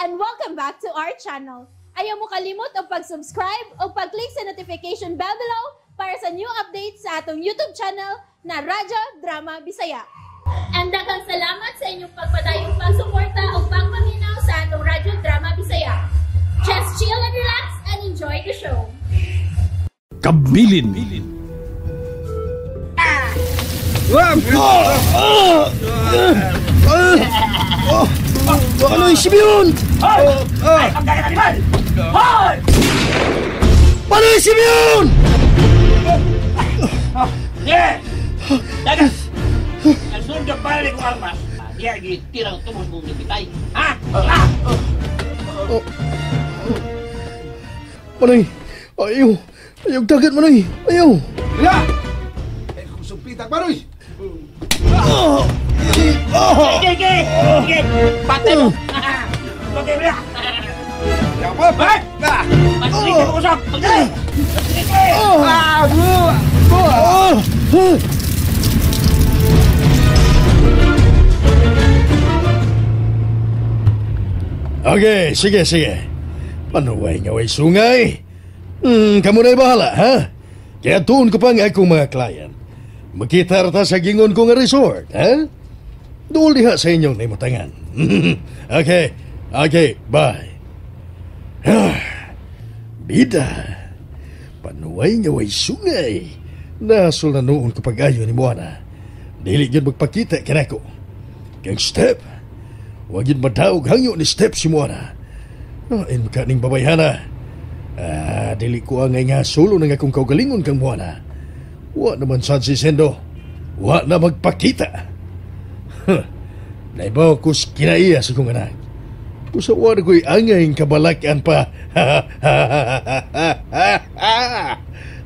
and welcome back to our channel. Ayaw mo kalimot o pag-subscribe o pag-click sa notification bell below para sa new updates sa atong YouTube channel na Radyo Drama Bisaya. And daghang salamat sa inyong pagpadayong pagsuporta o pagpaminaw sa atong Radyo Drama Bisaya. Just chill and relax and enjoy the show. Kabilin. Panoy Simeon! Ay, ang galit animal! Hoy! Panoy Simeon! Yes! Dagas! Ang sunod ang balik ko almas. Diya, gitirang tumos mong nipitay. Ha? Panoy! Ayaw! Ayaw dagat, Panoy! Ayaw! Wala! Eh, kung sumpitak, Panoy! Sige! Patay mo! Okay, wala! Yang apa? Baik! Nah! Masalik ka usap! Pagdali! Sige! Okay, sige. Panuway nga way sungay. Kamu na bahala, ha? Kaya tuon ko pa nga akong mga klient. Makita rata sa gingon ko nga resort, ha? Doon diha sa inyong naimutangan. Okay, bye. Bida, panuway nga way sungay. Nasul na noon ko pag-ayo ni Moana. Dili yun magpakita kanako. Kang step, wag yun madaog hangyo ni step si Moana. In kaning babayhana. Dili ko ang nga solo na nga kung kaugalingon kang Moana. Wa naman sad si Sendo. Wa na magpakita. Naibaw ko kinaiya sa kong anak. Usawa na ko'y angay kabalakan pa.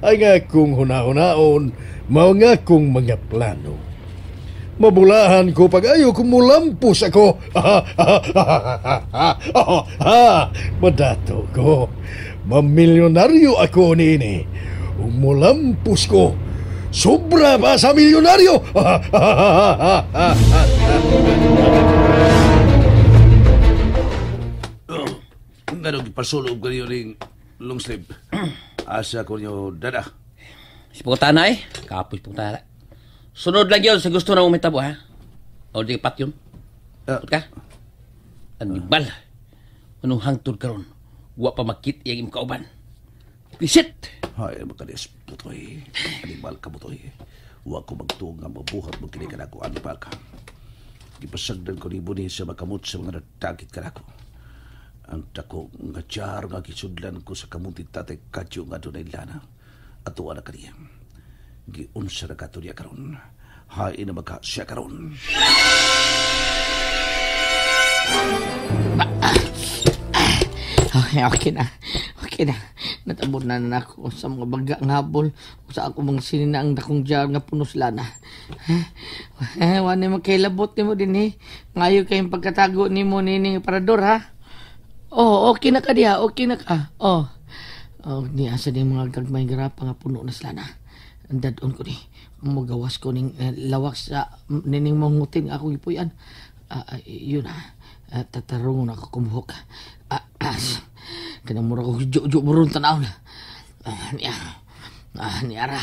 Ay nga kong huna-hunaon, mao nga kong mga plano. Mabulahan ko pag ayaw kong mulampos ako. Madato ko. Mamilyonaryo ako nini. Mulampos ko. Sobra pa sa milyonaryo. Ganong ipasulob ko niyo ring long sleeve. Asa ko niyo dada. Si Puntanay, kapoy Puntanay. Sunod lang yun sa gusto na umitabo, ha? O di pat yun. Put ka? Anibal. Anong hangtod ka ron? Wa pa makit yung imkauban. Pisit! Hay, makalis butoy. Anibal ka butoy. Wa ko magtuong nga mabuhat mo kinikan ako. Anibal ka. Ipasagdan ko ni Buni sa makamot sa mga natagit ka ako. Ang tako nga tiyar nga kisudlan ko sa kamuntit tatay kadyo nga doon lana. At tuwa na kaniya. Giunsa na kato niya karon. Hain na maka siya karon. Okay na. Natabon na ako sa mga baga ng habol. Sa ako mga sinina ang dakong jar nga punos lana. Wala magkailabot ni mo din Ngayon kayong pagkatago ni mo nining parador, ha? Okay na ka diha. Ni asa din mga gagmay garapa nga puno na slana. Dadon ko ni. Magawas ko ning lawak sa nining mangutin ako ipuyan. Yun tatarungon ako kumuhok. Kanamura ko jo burun tanaw na. Niara.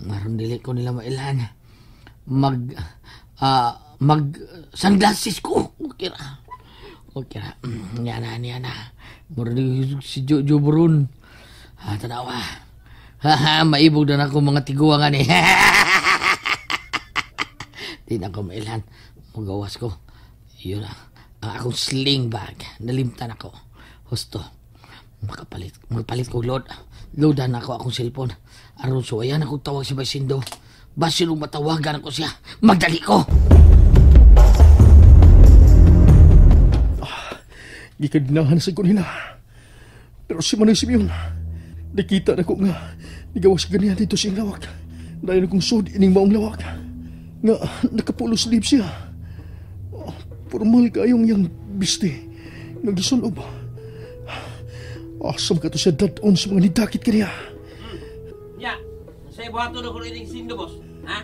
Maron dili ko nila mailan. Mag sunglasses ko. Okay na. Niana. Mura si Jo burun. Tanawa. Maibog na ako mga tiguangan Di na ko mailan. Magawas ko. Yun na. Ang akong sling bag. Nalimtan ako. Husto. Magpalit ko load. Loadan ako akong cellphone. Aron so ayan akong tawag si Basindo. Basin matawagan ako siya. Magdali ko! Gikadinahan sa ko nila. Pero si Manoy Simeon, nakita na ko nga, nigawas ganihan dito siyang lawak. Dahil na kong sud ining maong lawak. Nga, nakapulo sleeve siya. Formal kayong yang biste. Nagisulob. Asam ka to siya dadon sa mga nidakit kaniya. Saya buhat to na ko rin Sindo, boss. Ha?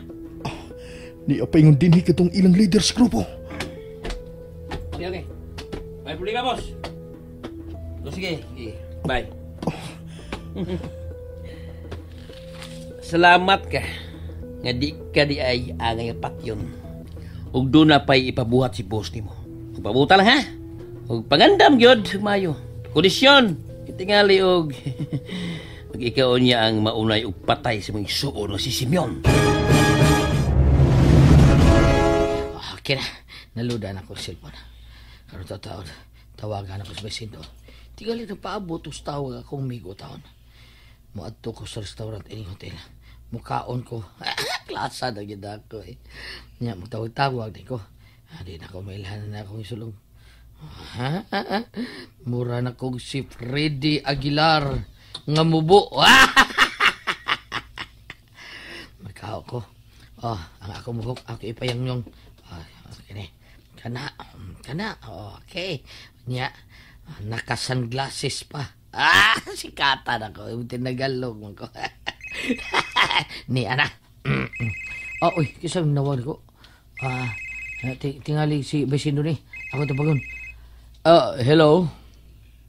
Ni apa ingon dinhi katong ilang leaders grupo. Okay. May Huli ka, boss. O sige, bye. Salamat ka. Nga di ka di ay angay patyon. Ug doon na pa'y ipabuhat si boss ni mo. Magpabuta lang ha. Ug pangandam gyud mayo. Kondisyon. Itingali og mag-ikaon niya ang maunay ug patay sa mga suon na si Simeon. Okay na. Naludan ako sa cellphone. Karon taon, tawagan ako sa Besindo. Tigali na paabot os tawag akong migo taon. Muadto ko sa restaurant ining hotel. Mukaon ko. Klasa na gyud ako eh. Nya magtawag-tawag din ko. Di na ko mailhan na akong isulong. Mura na kong si Freddy Aguilar nga mubo. Magkao ko. Ang ako muhok, ako ipayangyong. Okay. Kana. Okay. Nya, naka-sunglasses pa. Sikatan ako. Tinagalog mo ko. Ni, ana. Uy, kisang nawag ko. Tingali si Besindo ni. Ako tapagon. Hello?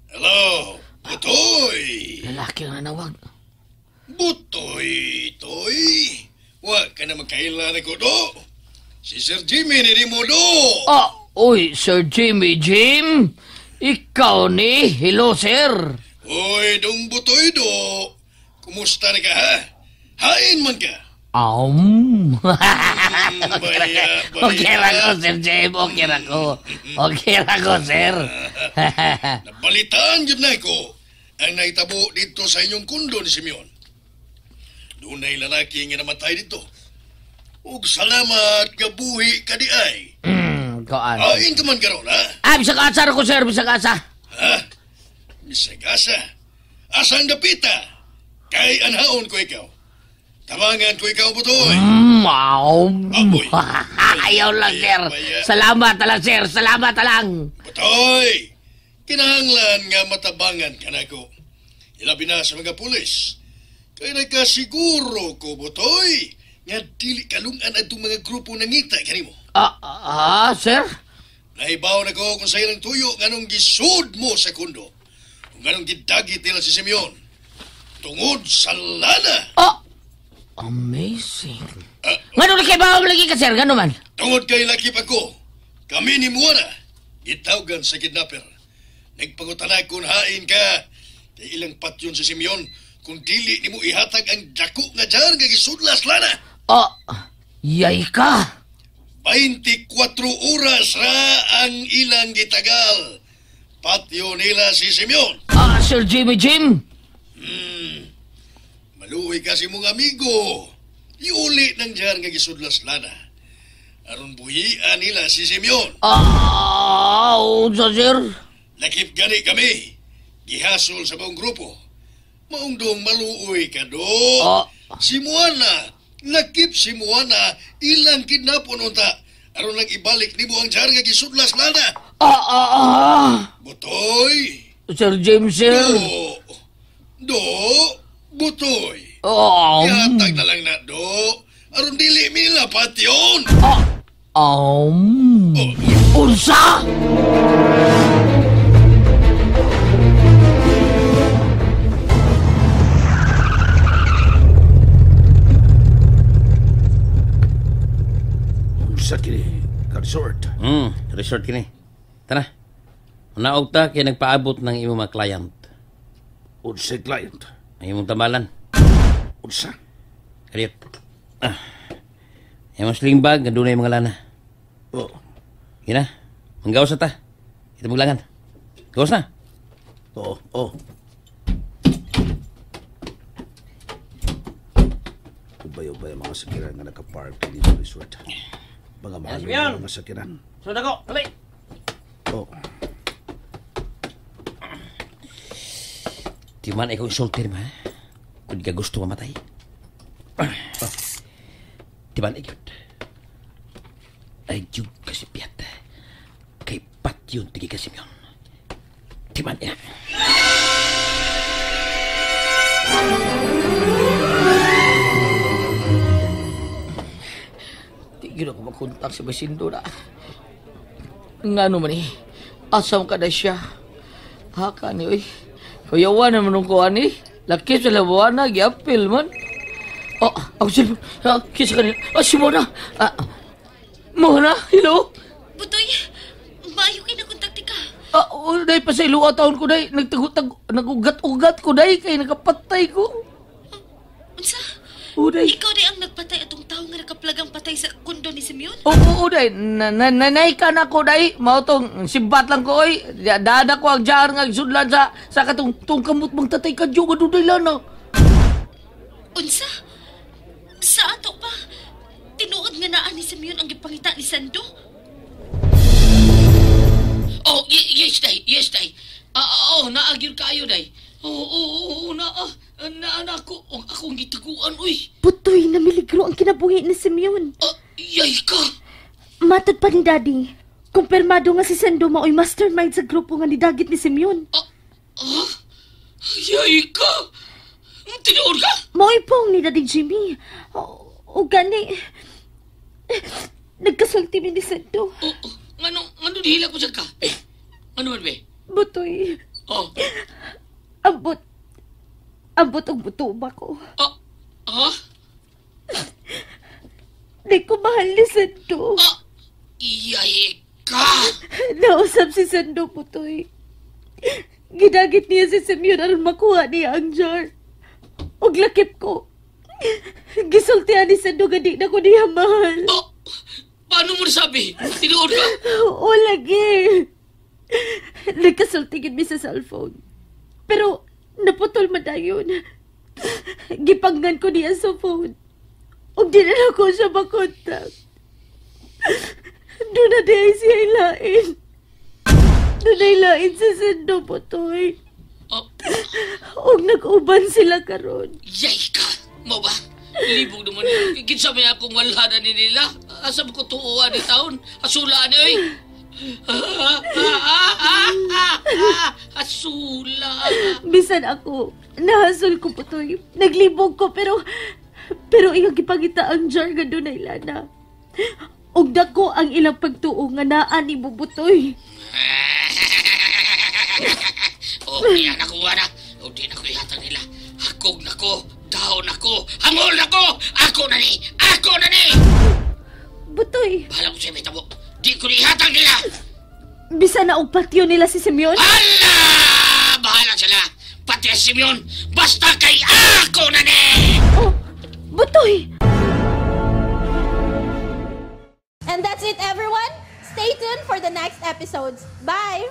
Hello, Butoy! Lalaki ang nanawag. Butoy, Toy! Wa ka na magkailan ko do! Si Sir Jimmy ni mo do! Uy, Sir Jim! Ikaw ni? Hello, sir! Uy, dong Butoy do! Kumusta na ka ha? Hain man ka! Okay lang ko, Sir Jim. Okay lang ko, sir. Nabalitaan yun na ko ang naitabo dito sa inyong kundo ni Simeon. Doon ay lalaki nga namatay dito. Ug salamat nga buhi ka di ay. Kaan. Hain ka man karon ha? Bisag asa ko, sir. Bisag asa. Ha? Bisag asa? Asang dapita? Kay anhaon ko ikaw. Tabangan ko ikaw, Butoy. Aboy. Ayaw lang, sir. Salamat lang, sir. Salamat lang. Butoy, kinahanglan nga matabangan ka na ko. Ilabi na sa mga pulis. Kaya nagkasiguro ko, Butoy, nga dili kalungan at mga grupo nangita kanimo. Sir? Nahibaw na ko kung sa ilang tuyo nganong gisud mo sa kundo. Kung nganong gidagit nila si Simeon. Tungod sa lana. Amazing. Ngano na kayo ba lagi ka, sir? Ngano man? Tungod kay lakip ako, kami ni Muana, gitawgan sa kidnapper. Nagpangutanay kung hain ka, kay ilang patyon si Simeon, kung dili ni mo ihatag ang dako nga dyan nga gisudlas lana. Yay ka. 24 oras ra ang ilang gitagal. Patyo nila si Simeon. Sir Jim. Maluoy kasi mong amigo. Iuli ng dyan nga gisudlas lana. Aron buhian nila si Simeon. Unsa, sir? Lakip gani kami. Gihasol sa buong grupo. Maungdong maluoy ka do. Si Muana. Lakip si Muana. Ilang kidnapon unta. Aron lang ibalik ni mo ang dyan nga gisudlas lana. Butoy. Sir James, sir. Do. Butoy. Ihatag na lang na, do. Aron dili mila patyon. Unsa? Unsa kini? Ka-resort. Resort kini. Tara. Naog ta kay nagpaabot ng imong mga client. Unsa client? Ang imong tambalan. Unsa? Kaliot. Imong sling bag, nga dunay mga lana. Gina, manggawas na ta. Ito maglangan. Gawas na. Ubay-ubay ang mga sakiran nga nakapark dito sa resort. Mga mahal ng mga sakiran. Sunod ako, dali. Di man ikaw isultir ma. Kung di ka gusto mamatay. Di man ikaw. Ay yung kasipiyat. Kay pat yun tigi ka Simeon. Di man yan. Tigil ako makontak sa Besindo na. Nga naman Asam ka na siya. Haka ni, uy. Kuyawan naman nung kuha ni. Laki sa labuana, giapil man. Oh, ako cellphone. Kisa ka nila. Si Mona. Mona, hello? Butoy, maayo kayo nakontakti ka. Dahil pa sa iluwa taon ko, dahil. Nagugat-ugat ko, dahil. Kaya nakapatay ko. Unsa? Dahil. Ikaw di ang nagpatay atong tao nga nakaplagang patay sa kondo ni Simeon? Oo, dahil. Nanay ka na ko, dahil. Mautong, simbat lang ko, oy. Dada ko ang jar nga sudlan sa katong kamot mong tatay ka, Diyo, maduday lana. Unsa? Sa ato pa? Tinuod nga naan ni Simeon ang gipangita ni Sando? Oh, yes, day. Yes, day. Naagir kayo, day. Ako. Akong gitaguan, uy. Butoy, namiligro ang kinabuhi ni Simeon. Yay ka. Matod pa ni Daddy. Kumpirmado nga si Sando mao'y mastermind sa grupo nga ni Dagit ni Simeon. Yay ka. Tinuod ka? Mao'y pong ni Daddy Jimmy. O gani. Nagkasulti mi ni Sando. Ngano dihila ko sa ka? Ano man, be? Butoy. Ambot og butuba ko. Di ko mahal ni Sando. Iyay ka! Nausap si Sando, Butoy. Gidagit niya si Simeon aron makuha niya ang jar. Og lakip ko. Gisultihan ni Sando nga di na ko niya mahal. Paano mo nasabi? Tinuod ka? O lagi. Nagkasultingin mi sa cellphone. Pero naputol man dayon. Gipanggan ko niya sa phone. Og di na ko siya makontak. Doon na di siya ilain. Doon ay lain sa Sando, Butoy. Og nag-uban sila karon. Yay ka! Mo ba? Libog naman yun. Kinsa may akong wala na ni nila. Asam ko tuuan ni taon. Asula ni, oy. Asula. Bisan ako, nahasol ko, Butoy. Naglibog ko, pero iyang ipangita ang jar nga doon ay lana. Og dako ang ilang pagtuo nga naan ni Bubutoy. Yan ako na. O di na ko ihatag nila. Hakog na ko. Daon ako. Hangol na ko. Ako na ni. Butoy. Bahala ko siya may tabo. Di ko ihatag nila. Bisa na og patio nila si Simeon? Hala! Bahala sila. Pati si Simeon. Basta kay ako na ni. Oh, Butoy! And that's it, everyone. Stay tuned for the next episodes. Bye!